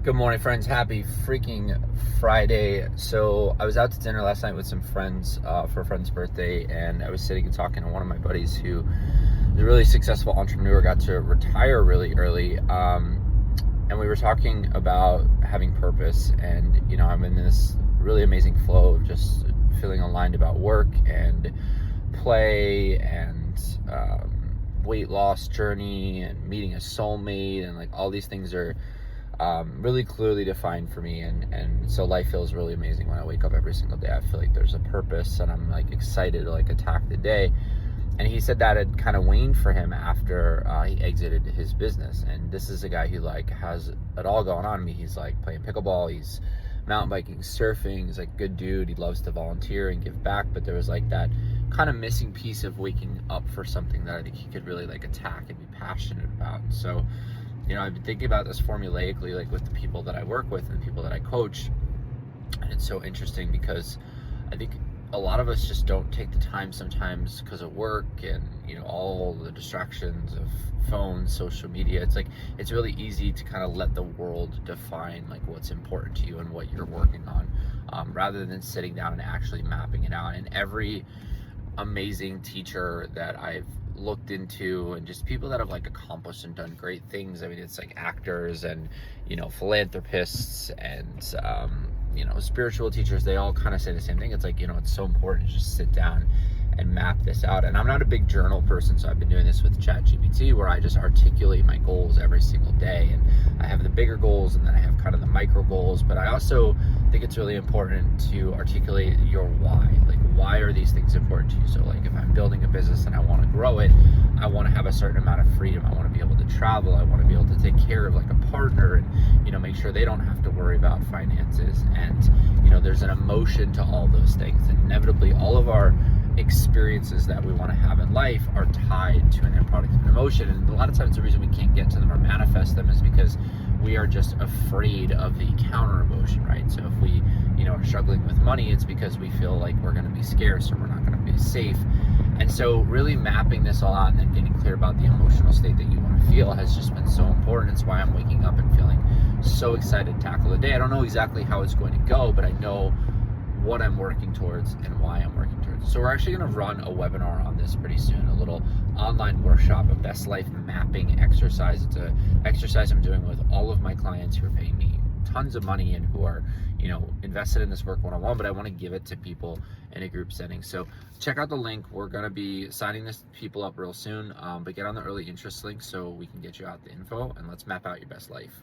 Good morning, friends. Happy freaking Friday. So I was out to dinner last night with some friends for a friend's birthday, and I was sitting and talking to one of my buddies who is a really successful entrepreneur, got to retire really early. And we were talking about having purpose, and I'm in this really amazing flow of just feeling aligned about work and play and weight loss journey and meeting a soulmate, and like all these things are really clearly defined for me, and so life feels really amazing when I wake up every single day. I feel like there's a purpose, and I'm like excited to like attack the day. And he said that had kind of waned for him after he exited his business. And this is a guy who like has it all going on. He's like playing pickleball, he's mountain biking, surfing, he's like a good dude, he loves to volunteer and give back, but there was like that kind of missing piece of waking up for something that I think he could really like attack and be passionate about. So I've been thinking about this formulaically, like with the people that I work with and the people that I coach. And it's so interesting because I think a lot of us just don't take the time sometimes because of work and, all the distractions of phones, social media. It's like, it's really easy to kind of let the world define like what's important to you and what you're working on, rather than sitting down and actually mapping it out. And every amazing teacher that I've looked into, and just people that have like accomplished and done great things. I mean, it's like actors and philanthropists and spiritual teachers. They all kind of say the same thing. It's like it's so important to just sit down and map this out. And I'm not a big journal person, so I've been doing this with ChatGPT, where I just articulate my goals every single day. And I have the bigger goals, and then I have kind of the micro goals. But I also think it's really important to articulate your why. Like, why are these things important to you? So like if I'm building a business and I want to grow it, I want to have a certain amount of freedom. I want to be able to travel. I want to be able to take care of like a partner and make sure they don't have to worry about finances. And there's an emotion to all those things, and inevitably all of our experiences that we want to have in life are tied to an end product of an emotion. And a lot of times the reason we can't get to them or manifest them is because we are just afraid of the counter emotion, right? So if we are struggling with money, it's because we feel like we're going to be scarce or we're not going to be safe. And so really mapping this all out and then getting clear about the emotional state that you want to feel has just been so important. It's why I'm waking up and feeling so excited to tackle the day. I don't know exactly how it's going to go, but I know what I'm working towards and why I'm working towards. So we're actually going to run a webinar on this pretty soon, a little online workshop, a best life mapping exercise. It's an exercise I'm doing with all of my clients who are paying me tons of money and who are invested in this work one-on-one, but I want to give it to people in a group setting. So check out the link. We're going to be signing this people up real soon, but get on the early interest link so we can get you out the info, and let's map out your best life.